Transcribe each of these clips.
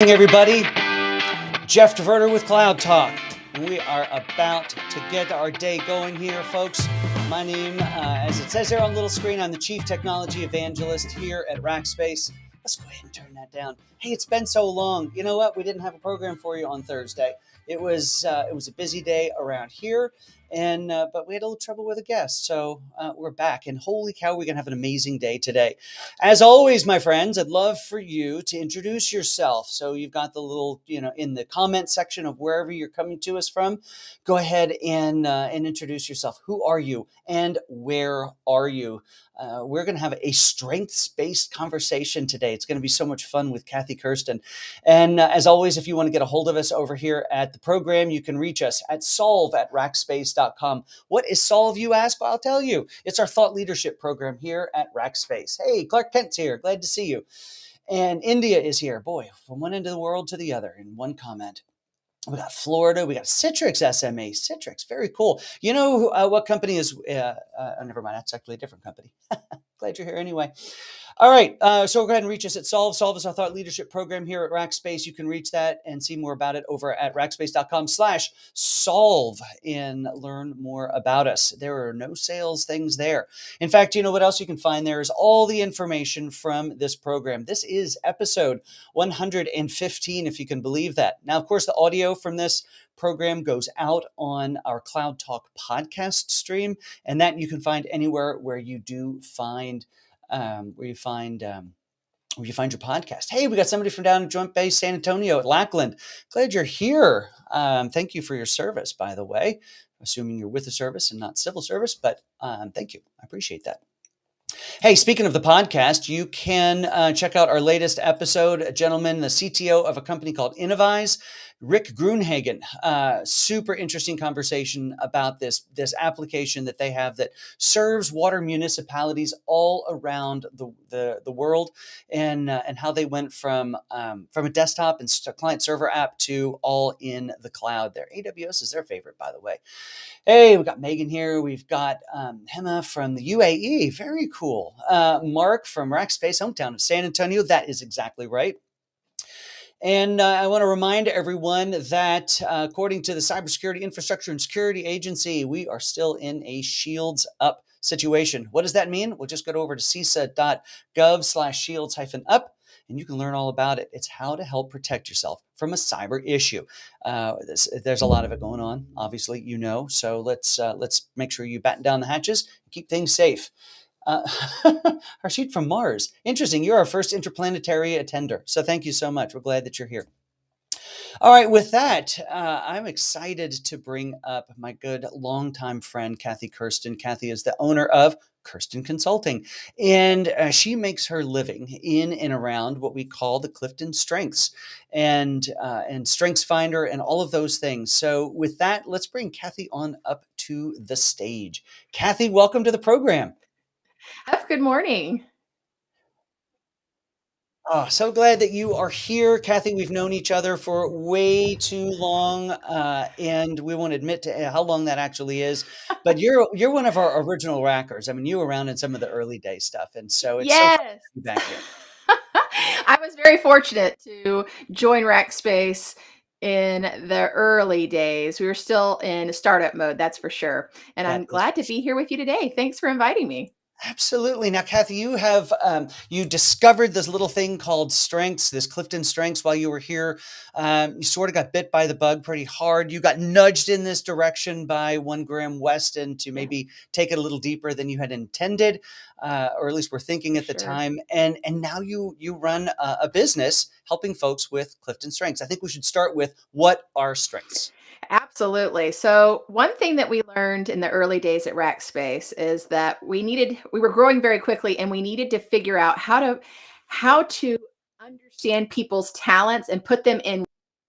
Morning, everybody. Jeff DeVerter with Cloud Talk. We are about to get our day going here, folks. My name, as it says there on the little screen, I'm the Chief Technology Evangelist here at Rackspace. Let's go ahead and turn that down. Hey, it's been so long. You know what? We didn't have a program for you on Thursday. It was a busy day around here, and but we had a little trouble with a guest, so we're back. And holy cow, we're gonna have an amazing day today. As always, my friends, I'd love for you to introduce yourself. So you've got the little, in the comment section of wherever you're coming to us from. Go ahead and introduce yourself. Who are you, and where are you? We're going to have a strengths-based conversation today. It's going to be so much fun with Kathy Kersten. And as always, if you want to get a hold of us over here at the program, you can reach us at solve@rackspace.com. What is Solve, you ask? Well, I'll tell you. It's our thought leadership program here at Rackspace. Hey, Clark Kent's here. Glad to see you. And India is here. Boy, from one end of the world to the other in one comment. We got Florida. We got Citrix SMA. Citrix, very cool. You know what company is? Never mind. That's actually a different company. Glad you're here anyway. All right. So go ahead and reach us at Solve. Solve is our thought leadership program here at Rackspace. You can reach that and see more about it over at rackspace.com/solve and learn more about us. There are no sales things there. In fact, you know what else you can find there is all the information from this program. This is episode 115, if you can believe that. Now, of course, the audio from this program goes out on our Cloud Talk podcast stream, and that you can find anywhere where you do find where you find your podcast. Hey, we got somebody from down in Joint Base, San Antonio at Lackland. Glad you're here. Thank you for your service, by the way. Assuming you're with the service and not civil service, but thank you. I appreciate that. Hey, speaking of the podcast, you can check out our latest episode. A gentleman, the CTO of a company called Innovize, Rick Grunhagen. Super interesting conversation about this application that they have that serves water municipalities all around the world, and how they went from a desktop and client server app to all in the cloud. There, AWS is their favorite, by the way. Hey, we've got Megan here. We've got Hema from the UAE. Very cool. Mark from Rackspace, hometown of San Antonio. That is exactly right. And I want to remind everyone that according to the Cybersecurity Infrastructure and Security Agency, we are still in a shields up situation. What does that mean? We'll just go over to cisa.gov/shields-up. And you can learn all about it. It's how to help protect yourself from a cyber issue. There's a lot of it going on, obviously, So let's make sure you batten down the hatches and keep things safe. Harshit from Mars. Interesting. You're our first interplanetary attender. So thank you so much. We're glad that you're here. All right, with that, I'm excited to bring up my good longtime friend, Kathy Kersten. Kathy is the owner of Kersten Consulting, and she makes her living in and around what we call the Clifton Strengths and Strengths Finder and all of those things. So with that, let's bring Kathy on up to the stage. Kathy, welcome to the program. Good morning. Oh, so glad that you are here, Kathy. We've known each other for way too long, and we won't admit to how long that actually is. But you're one of our original rackers. I mean, you were around in some of the early day stuff, and so it's so fun to Yes. be back here. I was very fortunate to join Rackspace in the early days. We were still in startup mode, that's for sure. And That I'm is glad to be here with you today. Thanks for inviting me. absolutely. Now, Kathy, you have you discovered this little thing called Strengths, this Clifton Strengths, while you were here. You sort of got bit by the bug pretty hard. You got nudged in this direction by one Graham Weston to maybe take it a little deeper than you had intended, or at least were thinking at the time. And now you run a business helping folks with Clifton Strengths. I think we should start with, what are strengths? Absolutely. So one thing that we learned in the early days at Rackspace is that we were growing very quickly, and we needed to figure out how to understand people's talents and put them in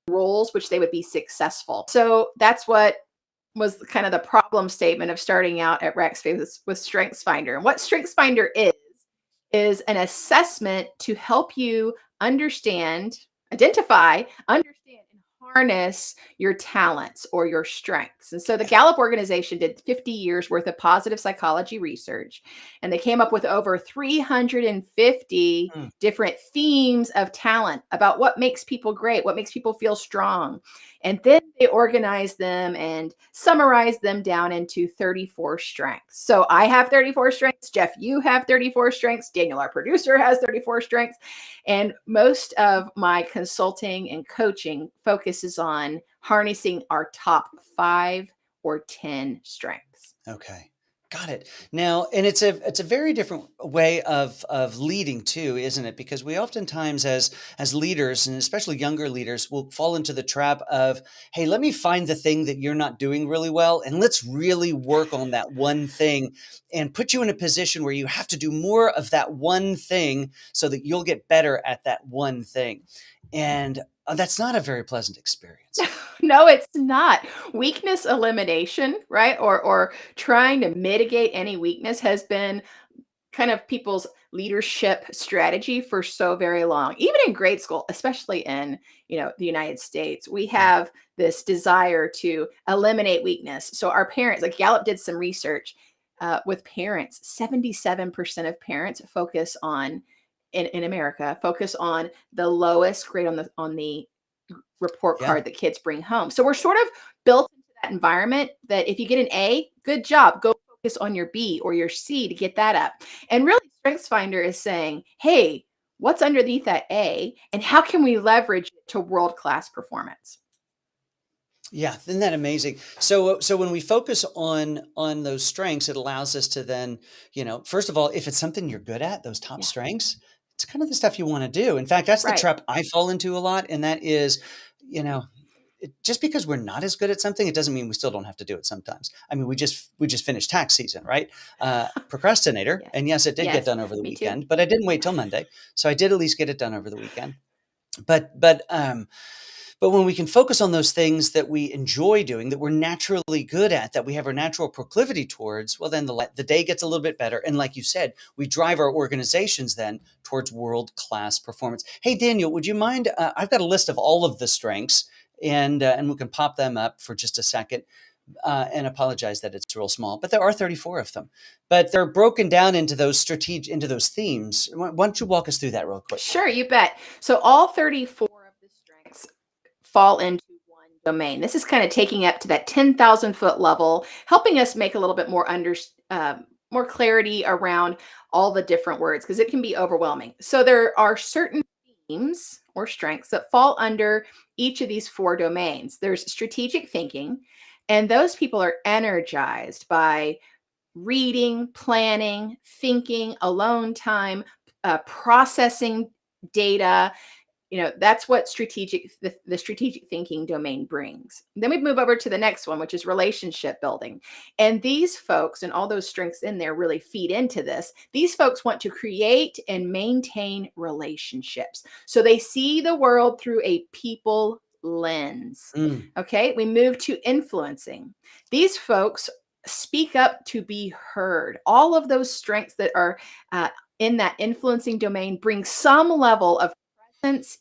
roles which they would be successful. So that's what was kind of the problem statement of starting out at Rackspace with StrengthsFinder. And what StrengthsFinder is an assessment to help you identify, understand, and harness your talents or your strengths. And so the Gallup organization did 50 years worth of positive psychology research, and they came up with over 350 Mm. different themes of talent about what makes people great, what makes people feel strong. And then they organized them and summarized them down into 34 strengths. So I have 34 strengths. Jeff, you have 34 strengths. Daniel, our producer, has 34 strengths. And most of my consulting and coaching focuses on harnessing our top 5 or 10 strengths. Okay. Got it. Now, and it's a very different way of leading too, isn't it? Because we oftentimes as leaders, and especially younger leaders, will fall into the trap of, hey, let me find the thing that you're not doing really well, and let's really work on that one thing and put you in a position where you have to do more of that one thing so that you'll get better at that one thing. And that's not a very pleasant experience. No, it's not. Weakness elimination, right? Or trying to mitigate any weakness has been kind of people's leadership strategy for so very long. Even in grade school, especially in, the United States, we Yeah. have this desire to eliminate weakness. So our parents, like Gallup did some research with parents, 77% of parents focus on in America focus on the lowest grade on the report Yeah. card that kids bring home. So we're sort of built into that environment that if you get an A, good job, go focus on your B or your C to get that up. And really, StrengthsFinder is saying, hey, what's underneath that A and how can we leverage it to world class performance? Yeah, isn't that amazing? So when we focus on those strengths, it allows us to then, first of all, if it's something you're good at, those top Yeah, strengths, it's kind of the stuff you want to do. In fact, that's the right. trap I fall into a lot, and that is, you know, just because we're not as good at something, it doesn't mean we still don't have to do it sometimes. I mean, we just finished tax season, right? Procrastinator, Yes. and yes, it did get Yes. done over the Me too. weekend, but I didn't wait till Monday, so I did at least get it done over the weekend. But when we can focus on those things that we enjoy doing, that we're naturally good at, that we have a natural proclivity towards, well, then the day gets a little bit better. And like you said, we drive our organizations then towards world-class performance. Hey, Daniel, would you mind? I've got a list of all of the strengths, and we can pop them up for just a second. And apologize that it's real small, but there are 34 of them. But they're broken down into into those themes. Why don't you walk us through that real quick? Sure, you bet. So all 34 of the strengths fall into one domain. This is kind of taking up to that 10,000-foot level, helping us make a little bit more clarity around all the different words because it can be overwhelming. So there are certain themes or strengths that fall under each of these 4 domains. There's strategic thinking, and those people are energized by reading, planning, thinking, alone time, processing data. That's what the strategic thinking domain brings. Then we move over to the next one, which is relationship building. And these folks and all those strengths in there really feed into this. These folks want to create and maintain relationships. So they see the world through a people lens. Mm, Okay, we move to influencing. These folks speak up to be heard. All of those strengths that are in that influencing domain bring some level of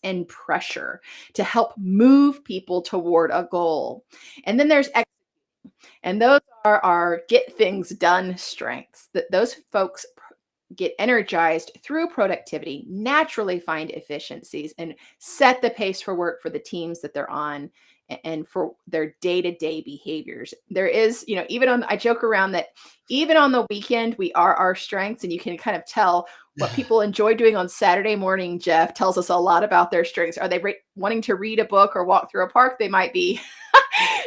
and pressure to help move people toward a goal. And then there's and those are our get things done strengths. That those folks get energized through productivity, naturally find efficiencies and set the pace for work for the teams that they're on and for their day-to-day behaviors. There is, I joke around that even on the weekend, we are our strengths, and you can kind of tell what people enjoy doing on Saturday morning. Jeff tells us a lot about their strengths. Are they wanting to read a book or walk through a park? They might be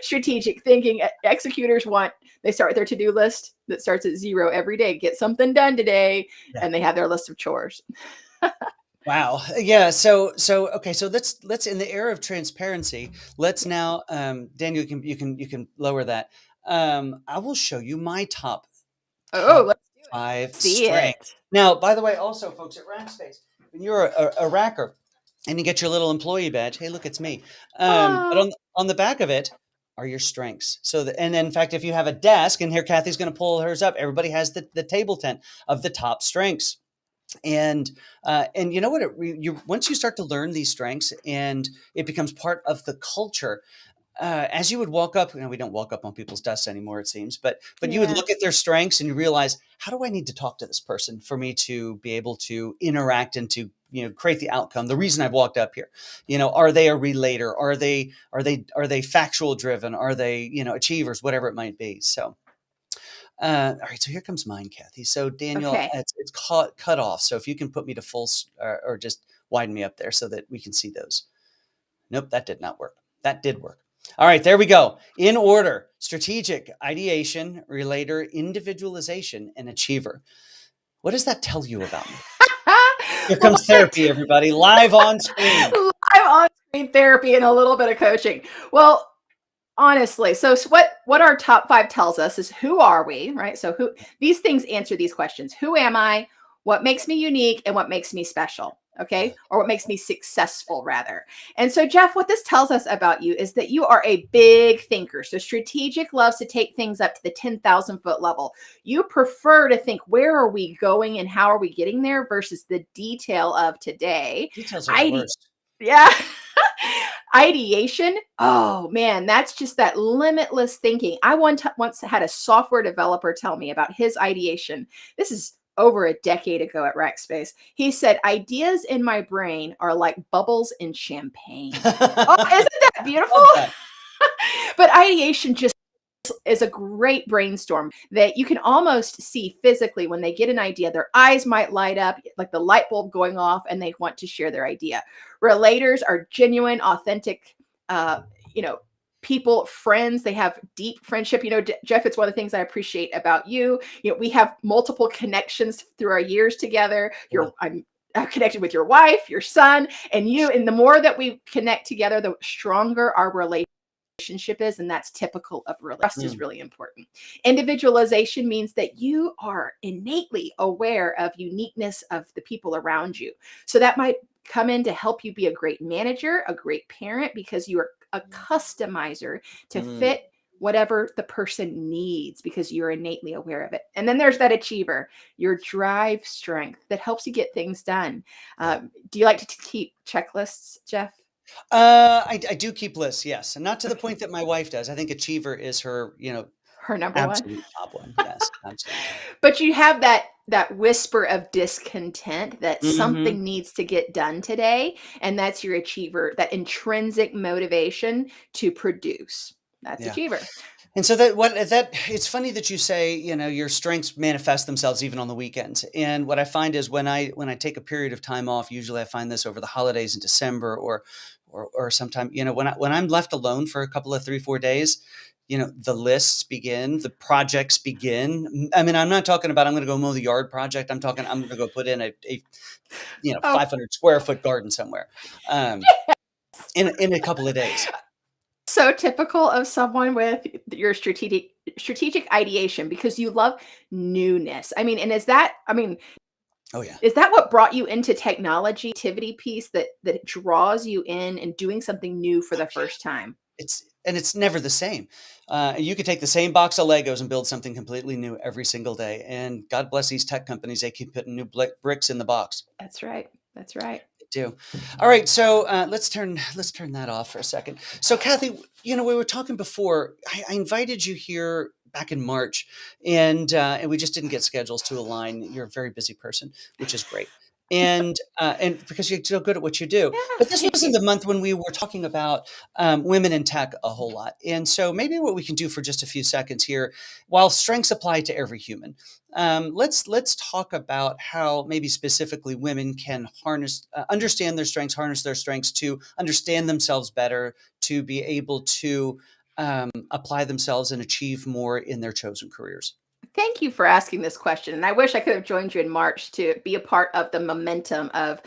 strategic thinking. Executors they start with their to-do list that starts at 0 every day. Get something done today, yeah. and they have their list of chores. Wow. Yeah. So okay. So let's in the era of transparency, let's Yeah. now, Daniel, you can lower that. I will show you my Oh, top let's do it. five See strengths. it. Now, by the way, also, folks at Rackspace, when you're a racker and you get your little employee badge, hey, look, it's me. But Oh, on the back of it are your strengths. And in fact, if you have a desk, and here Kathy's going to pull hers up, everybody has the table tent of the top strengths. And you know what? Once you start to learn these strengths and it becomes part of the culture, as you would walk up, we don't walk up on people's desks anymore, it seems, but you would Yeah. look at their strengths and you realize, how do I need to talk to this person for me to be able to interact and to create the outcome? The reason I've walked up here, are they a relator? Are they factual driven? Are they achievers? Whatever it might be. So. All right, so here comes mine, Kathy. So Daniel, Okay. it's cut off. So if you can put me to full or just widen me up there so that we can see those. Nope, that did not work. That did work. All right, there we go. In order: strategic, ideation, relator, individualization, and achiever. What does that tell you about me? Here Well, comes therapy, everybody, live on screen. live on screen therapy and a little bit of coaching. Well, honestly, so what our top 5 tells us is, who are we, right? So who, these things answer these questions. Who am I? What makes me unique, and what makes me special? Okay? Or what makes me successful, rather. And so, Jeff, what this tells us about you is that you are a big thinker. So strategic loves to take things up to the 10,000-foot level. You prefer to think, where are we going and how are we getting there, versus the detail of today. Details are the I worst. Yeah. Ideation. Oh man, that's just that limitless thinking. I once had a software developer tell me about his ideation. This is over a decade ago at Rackspace. He said, ideas in my brain are like bubbles in champagne. Oh, isn't that beautiful? Love that. But ideation just is a great brainstorm that you can almost see physically. When they get an idea, their eyes might light up like the light bulb going off, and they want to share their idea. Relators are genuine, authentic, uh, you know, people, friends. They have deep friendship. Jeff, it's one of the things I appreciate about you. We have multiple connections through our years together. I'm connected with your wife, your son, and you. And the more that we connect together, the stronger our relationship is, and that's typical of trust. Is really important. Individualization means that you are innately aware of uniqueness of the people around you. So that might come in to help you be a great manager, a great parent, because you are a customizer to fit whatever the person needs, because you're innately aware of it. And then there's that achiever, your drive strength that helps you get things done. Do you like to keep checklists, Jeff? I do keep lists, yes, and not to the Okay. point that my wife does. I think achiever is her, Her number one. absolute top one. Yes, absolutely. But you have that whisper of discontent that Mhm. something needs to get done today, and that's your achiever, that intrinsic motivation to produce. That's Yeah. achiever. And so that it's funny that you say, your strengths manifest themselves even on the weekends. And what I find is when I take a period of time off, usually I find this over the holidays in December or sometime, when I'm left alone for a couple of 3-4 days, the lists begin, the projects begin. I mean, I'm not talking about I'm going to go mow the yard project. I'm talking I'm going to go put in a Oh, 500 square foot garden somewhere, um, in a couple of days. so typical of someone with your strategic ideation, because you love newness. I mean, and Oh yeah. is that what brought you into technology activity piece, that draws you in and doing something new for the first time? It's never the same. You could take the same box of Legos and build something completely new every single day. And God bless these tech companies; they keep putting new bricks in the box. That's right. That's right. They do. All right, so let's turn that off for a second. So, Kathy, we were talking before. I invited you here back in March, and we just didn't get schedules to align. You're a very busy person, which is great. And because you're so good at what you do, Yeah, but this thank wasn't you. the month when we were talking about women in tech a whole lot. And so maybe what we can do for just a few seconds here, while strengths apply to every human, let's talk about how maybe specifically women can understand their strengths, harness their strengths to understand themselves better, to be able to apply themselves and achieve more in their chosen careers. Thank you for asking this question. And I wish I could have joined you in March to be a part of the momentum of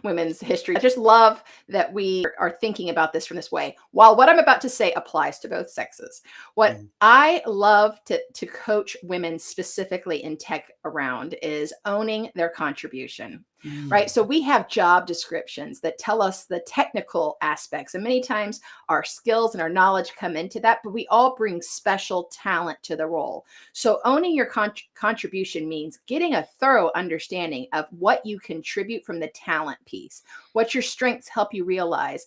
women's history. I just love that we are thinking about this from this way. While what I'm about to say applies to both sexes, what Mhm. I love to coach women specifically in tech around is owning their contribution. right? Mm. So we have job descriptions that tell us the technical aspects. And many times our skills and our knowledge come into that, but we all bring special talent to the role. So owning your contribution means getting a thorough understanding of what you contribute from the talent piece, what your strengths help you realize.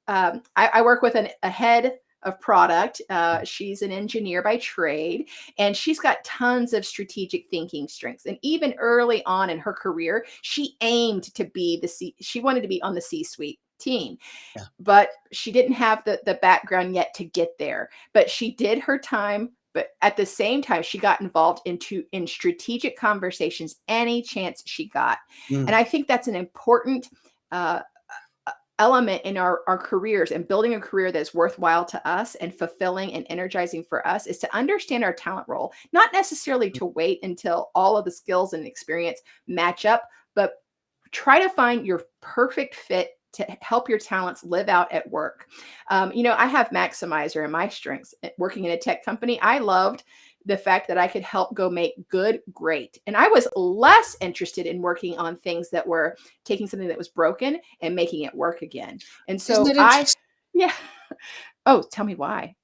I work with a head of product. She's an engineer by trade, and she's got tons of strategic thinking strengths. And even early on in her career, she aimed to be she wanted to be on the C-suite team, Yeah. but she didn't have the background yet to get there. But she did her time. But at the same time, she got involved in strategic conversations any chance she got. And Mm. I think that's an important uh, element in our careers, and building a career that's worthwhile to us and fulfilling and energizing for us, is to understand our talent role, not necessarily to wait until all of the skills and experience match up, but try to find your perfect fit to help your talents live out at work. I have Maximizer in my strengths. Working in a tech company, I loved the fact that I could help go make good great. And I was less interested in working on things that were taking something that was broken and making it work again. And Isn't so that interesting? yeah. Oh, tell me why.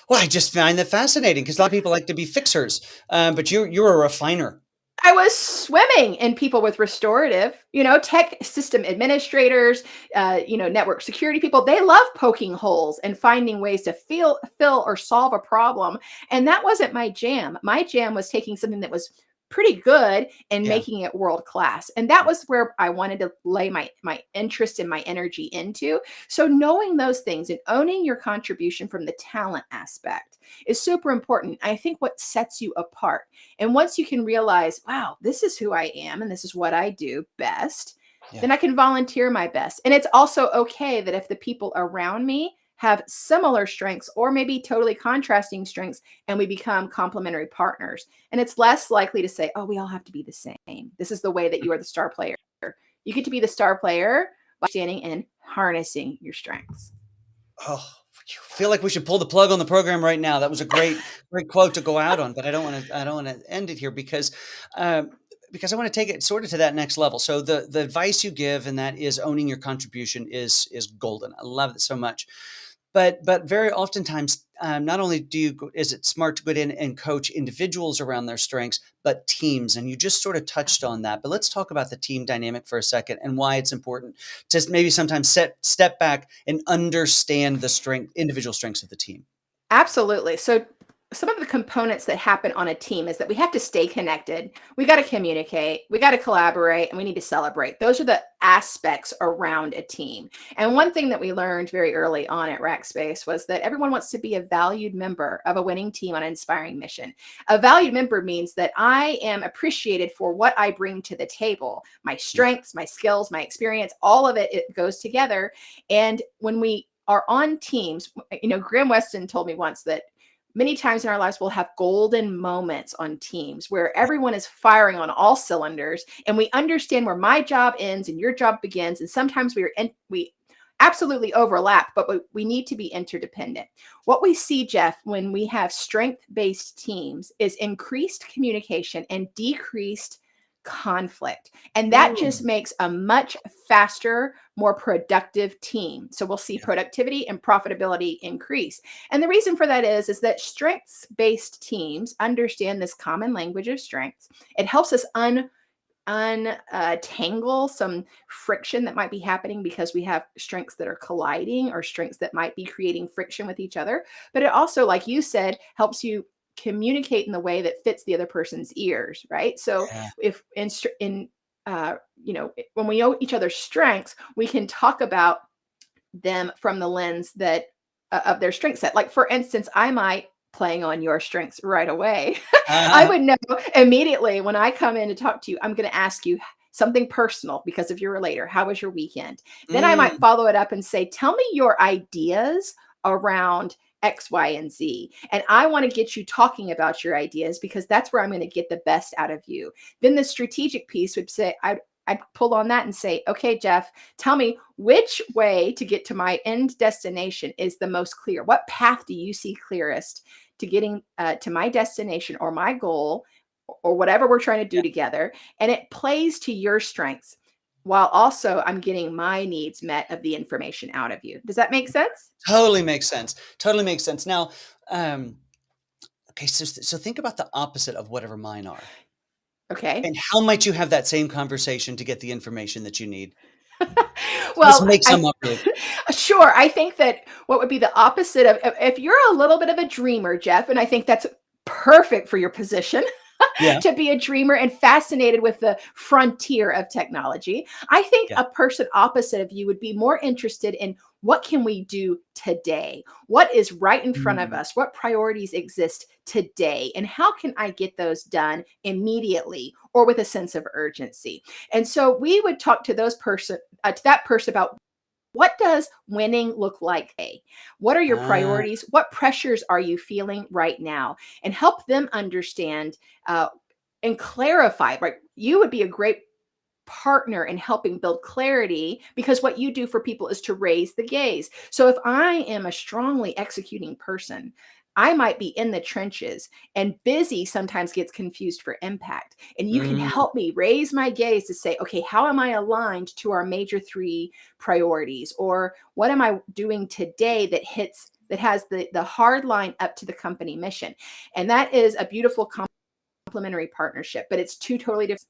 Well, I just find that fascinating because a lot of people like to be fixers, but you're a refiner. I was swimming in people with restorative, tech system administrators, network security people. They love poking holes and finding ways to fill or solve a problem. And that wasn't my jam. My jam was taking something that was pretty good and Yeah. making it world class. And that was where I wanted to lay my interest and my energy into. So knowing those things and owning your contribution from the talent aspect is super important. I think what sets you apart. And once you can realize, wow, this is who I am and this is what I do best, Yeah. then I can volunteer my best. And it's also okay that if the people around me have similar strengths or maybe totally contrasting strengths, and we become complementary partners. And it's less likely to say, oh, we all have to be the same. This is the way that you are the star player. You get to be the star player by standing and harnessing your strengths. Oh, I feel like we should pull the plug on the program right now. That was a great quote to go out on, but I don't want to end it here because I want to take it sort of to that next level. So the advice you give, and that is owning your contribution, is golden. I love it so much. But very oftentimes, not only is it smart to go in and coach individuals around their strengths, but teams. And you just sort of touched on that. But let's talk about the team dynamic for a second and why it's important to maybe sometimes step back and understand the individual strengths of the team. Absolutely. So some of the components that happen on a team is that we have to stay connected. We got to communicate, we got to collaborate, and we need to celebrate. Those are the aspects around a team. And one thing that we learned very early on at Rackspace was that everyone wants to be a valued member of a winning team on an inspiring mission. A valued member means that I am appreciated for what I bring to the table. My Yeah. strengths, my skills, my experience, all of it goes together. And when we are on teams, Graham Weston told me once that many times in our lives we'll have golden moments on teams where everyone is firing on all cylinders, and we understand where my job ends and your job begins. And sometimes we absolutely overlap, but we need to be interdependent. What we see, Jeff, when we have strength-based teams is increased communication and decreased conflict. And that just Mm. makes a much faster, more productive team. So we'll see Yeah. productivity and profitability increase. And the reason for that is that strengths-based teams understand this common language of strengths. It helps us untangle some friction that might be happening because we have strengths that are colliding or strengths that might be creating friction with each other. But it also, like you said, helps you communicate in the way that fits the other person's ears, right? So Yeah. if when we know each other's strengths, we can talk about them from the lens that of their strength set. Like for instance, I might, playing on your strengths right away, I Uh, would know immediately when I come in to talk to you, I'm going to ask you something personal because if you're a relator, how was your weekend? Then I might mm. follow it up and say, tell me your ideas around X, Y, and Z. And I want to get you talking about your ideas because that's where I'm going to get the best out of you. Then the strategic piece would say, I'd pull on that and say, okay, Jeff, tell me which way to get to my end destination is the most clear. What path do you see clearest to getting to my destination or my goal? or whatever we're trying to do together. And it plays to your strengths while also I'm getting my needs met of the information out of you. Does that make sense? Totally makes sense. Totally makes sense. Now, okay, so think about the opposite of whatever mine are. Okay. And how might you have that same conversation to get the information that you need? Let's Well, make some up really. sure. I think that what would be the opposite of if you're a little bit of a dreamer, Jeff, and I think that's perfect for your position. Yeah, To be a dreamer and fascinated with the frontier of technology. I think yeah. a person opposite of you would be more interested in what can we do today? What is right in front of Mm, us? What priorities exist today? And how can I get those done immediately or with a sense of urgency? And so we would talk to that person about what does winning look like today? What are your ah, priorities? What pressures are you feeling right now? And help them understand uh, and clarify. Right, you would be a great partner in helping build clarity because what you do for people is to raise the gaze. So if I am a strongly executing person, I might be in the trenches, and busy sometimes gets confused for impact. And you can mm, help me raise my gaze to say, okay, how am I aligned to our major three priorities? Or what am I doing today that has the hard line up to the company mission? And that is a beautiful complementary partnership, but it's two totally different.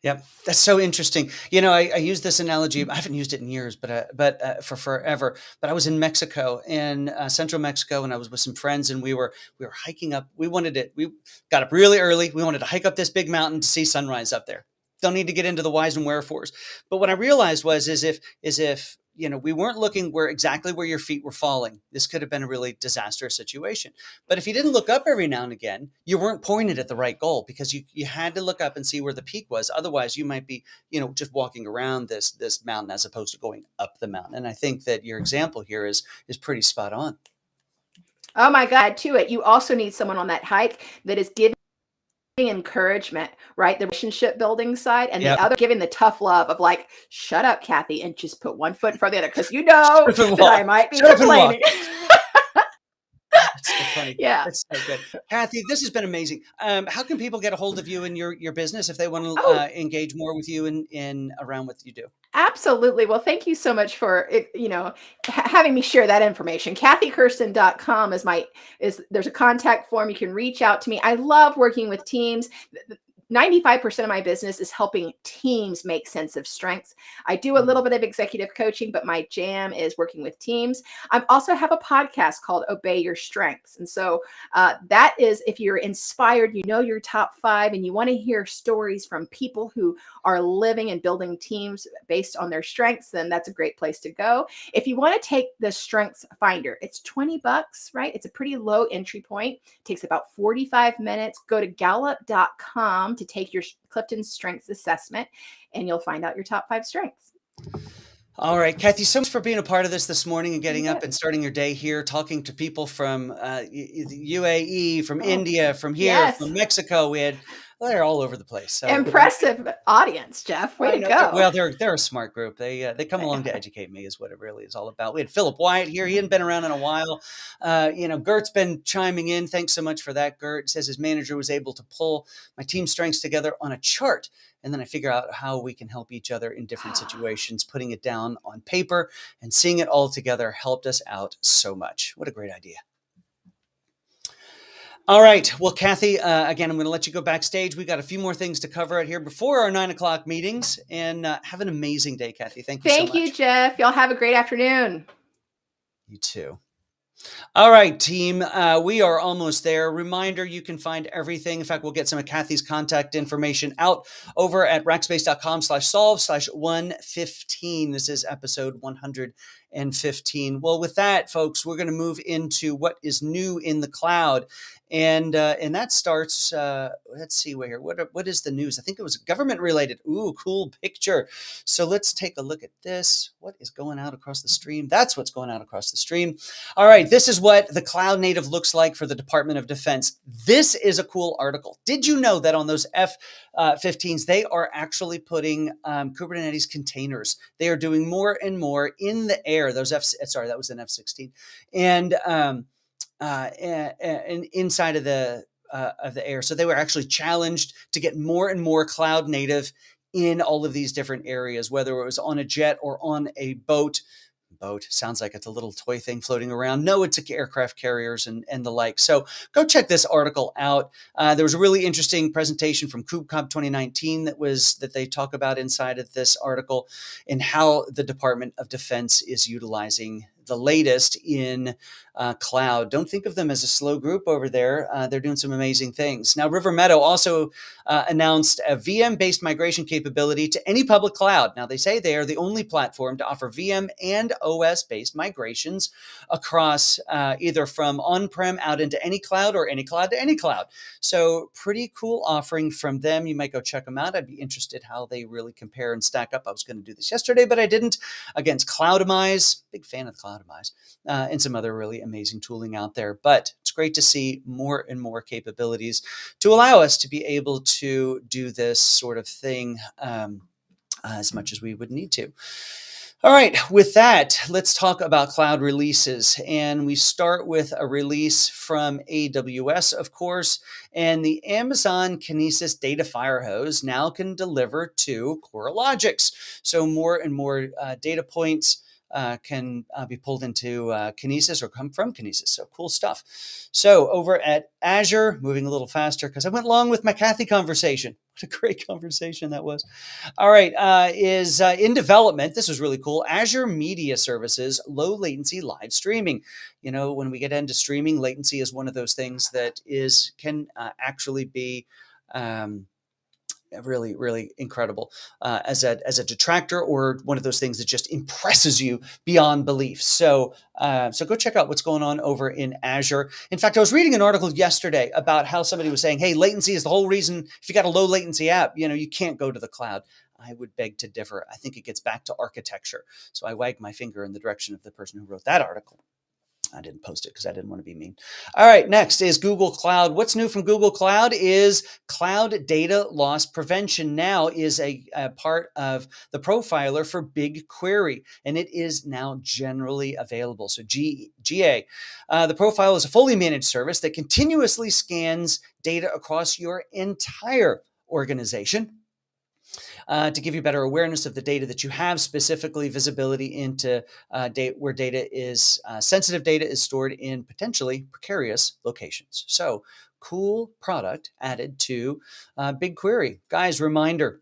yep. That's so interesting. I use this analogy. I haven't used it in years, but for forever. But I was in Mexico, in central Mexico, and I was with some friends, and we were hiking up. We got up really early. We wanted to hike up this big mountain to see sunrise up there. Don't need to get into the whys and wherefores. But what I realized was, is if we weren't looking exactly where your feet were falling, this could have been a really disastrous situation. But if you didn't look up every now and again, you weren't pointed at the right goal, because you had to look up and see where the peak was. Otherwise, you might be, just walking around this mountain as opposed to going up the mountain. And I think that your example here is pretty spot on. Oh my God, to it. You also need someone on that hike that is giving encouragement, right? The relationship building side, and the Yep. other giving the tough love of like, shut up, Kathy, and just put one foot in front of the other because you know Shut up and that I walk. might be Shut up and walk. complaining. That's so funny. Yeah. That's so good. Kathy, this has been amazing. How can people get a hold of you and your business if they want to Oh, engage more with you in around what you do? absolutely. Well, thank you so much for having me share that information. KathyKersten.com is there's a contact form. You can reach out to me. I love working with teams. 95% of my business is helping teams make sense of strengths. I do a little Mm. bit of executive coaching, but my jam is working with teams. I also have a podcast called Obey Your Strengths. And so that is if you're inspired, you know your top five, and you want to hear stories from people who are living and building teams based on their strengths, then that's a great place to go. If you want to take the Strengths Finder, it's $20, right? It's a pretty low entry point. It takes about 45 minutes. Go to gallup.com to take your Clifton Strengths Assessment, and you'll find out your top five strengths. All right, Kathy, so much for being a part of this morning and You getting up bet. and starting your day here, talking to people from the UAE, from Oh, India, from here, yes. from Mexico. They're all over the place. So Impressive audience, Jeff. Way I to know. go. Well, they're a smart group. They come along to educate me, is what it really is all about. We had Philip Wyatt here. He hadn't been around in a while. Gert's been chiming in. Thanks so much for that, Gert. Says his manager was able to pull my team strengths together on a chart, and then I figure out how we can help each other in different situations. Putting it down on paper and seeing it all together helped us out so much. What a great idea. All right. Well, Kathy, again, I'm going to let you go backstage. We got a few more things to cover out here before our 9 o'clock meetings. And have an amazing day, Kathy. Thank you so Thank you, much. Jeff. Y'all have a great afternoon. You too. All right, team. We are almost there. Reminder, you can find everything. In fact, we'll get some of Kathy's contact information out over at rackspace.com/solve/115. This is episode 115. Well, with that, folks, we're going to move into what is new in the cloud. And that starts, let's see here. What is the news? I think it was government related. Ooh, cool picture. So let's take a look at this. What is going out across the stream? That's what's going out across the stream. All right, this is what the cloud native looks like for the Department of Defense. This is a cool article. Did you know that on those F-15s, they are actually putting Kubernetes containers? They are doing more and more in the air. That was an F-16. And inside of the of the air. So they were actually challenged to get more and more cloud native in all of these different areas, whether it was on a jet or on a boat. Boat sounds like it's a little toy thing floating around. No, it's aircraft carriers and the like. So go check this article out. There was a really interesting presentation from KubeCon 2019 that they talk about inside of this article, and how the Department of Defense is utilizing the latest in cloud. Don't think of them as a slow group over there. They're doing some amazing things. Now, River Meadow also announced a VM-based migration capability to any public cloud. Now, they say they are the only platform to offer VM and OS-based migrations across either from on-prem out into any cloud or any cloud to any cloud. So pretty cool offering from them. You might go check them out. I'd be interested how they really compare and stack up. I was going to do this yesterday, but I didn't. Against Cloudemize, big fan of Cloudemize, and some other really amazing tooling out there. But it's great to see more and more capabilities to allow us to be able to do this sort of thing as much as we would need to. All right, with that, let's talk about cloud releases. And we start with a release from AWS, of course, and the Amazon Kinesis Data Firehose now can deliver to CoreLogix. So more and more data points can be pulled into Kinesis or come from Kinesis. So cool stuff. So over at Azure, moving a little faster because I went long with my Kathy conversation. What a great conversation that was. All right, is in development. This is really cool. Azure Media Services, low latency live streaming. You know, when we get into streaming, latency is one of those things that can actually be really, really incredible as a detractor, or one of those things that just impresses you beyond belief. So go check out what's going on over in Azure. In fact, I was reading an article yesterday about how somebody was saying, hey, latency is the whole reason. If you got a low latency app, you can't go to the cloud. I would beg to differ. I think it gets back to architecture. So I wagged my finger in the direction of the person who wrote that article. I didn't post it because I didn't want to be mean. All right, next is Google Cloud. What's new from Google Cloud is cloud data loss prevention now is a part of the profiler for BigQuery, and it is now generally available. So GA. The profile is a fully managed service that continuously scans data across your entire organization. To give you better awareness of the data that you have, specifically visibility into where sensitive data is stored in potentially precarious locations. So cool product added to BigQuery. Guys, reminder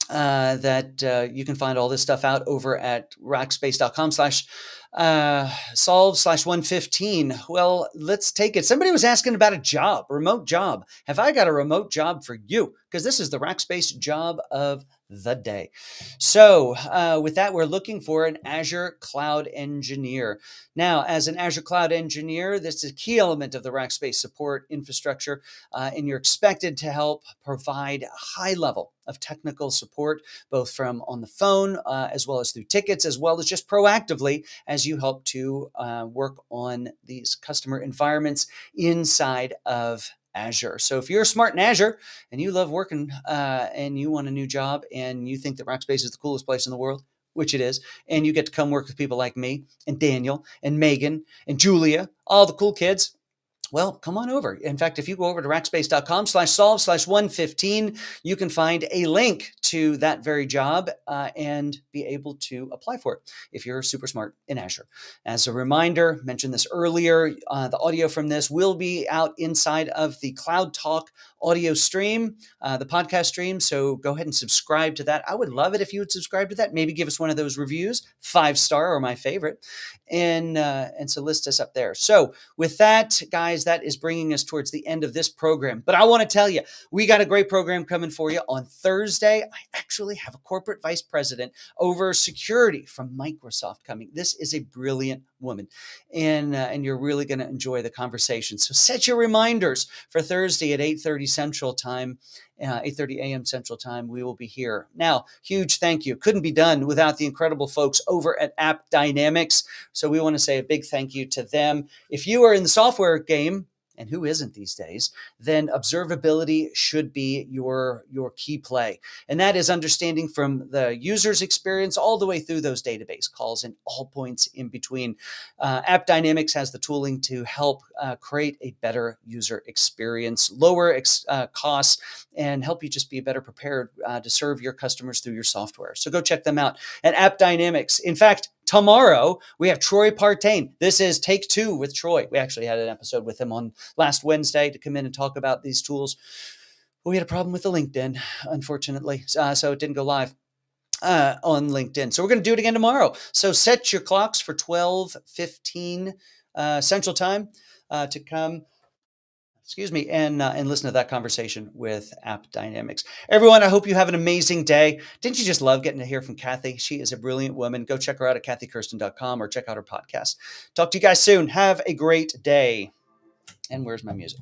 that you can find all this stuff out over at rackspace.com/solve/115. Well, let's take it. Somebody was asking about a job, remote job. Have I got a remote job for you? Because this is the Rackspace job of the day. So with that, we're looking for an Azure Cloud Engineer. Now, as an Azure Cloud Engineer, this is a key element of the Rackspace support infrastructure, and you're expected to help provide a high level of technical support, both from on the phone as well as through tickets, as well as just proactively as you help to work on these customer environments inside of Azure. So if you're smart in Azure and you love working and you want a new job and you think that Rackspace is the coolest place in the world, which it is, and you get to come work with people like me and Daniel and Megan and Julia, all the cool kids, well, come on over. In fact, if you go over to rackspace.com/solve/115, you can find a link to that very job and be able to apply for it if you're super smart in Azure. As a reminder, mentioned this earlier, the audio from this will be out inside of the Cloud Talk audio stream, the podcast stream. So go ahead and subscribe to that. I would love it if you would subscribe to that. Maybe give us one of those reviews, 5-star or my favorite, and so list us up there. So with that, guys, that is bringing us towards the end of this program. But I want to tell you, we got a great program coming for you on Thursday. I actually have a corporate vice president over security from Microsoft coming. This is a brilliant woman, and you're really going to enjoy the conversation. So set your reminders for Thursday at 8:30 Central Time. 8:30 a.m. Central Time, we will be here. Now, huge thank you. Couldn't be done without the incredible folks over at App Dynamics. So we want to say a big thank you to them. If you are in the software game and who isn't these days, then observability should be your key play. And that is understanding from the user's experience all the way through those database calls and all points in between. App Dynamics has the tooling to help create a better user experience, lower costs, and help you just be better prepared to serve your customers through your software. So go check them out at App Dynamics. In fact, tomorrow we have Troy Partain. This is Take Two with Troy. We actually had an episode with him on last Wednesday to come in and talk about these tools. We had a problem with the LinkedIn, unfortunately, so it didn't go live on LinkedIn. So we're going to do it again tomorrow. So set your clocks for 12:15 Central Time to come. And listen to that conversation with App Dynamics. Everyone, I hope you have an amazing day. Didn't you just love getting to hear from Kathy? She is a brilliant woman. Go check her out at kathykersten.com or check out her podcast. Talk to you guys soon. Have a great day. And where's my music?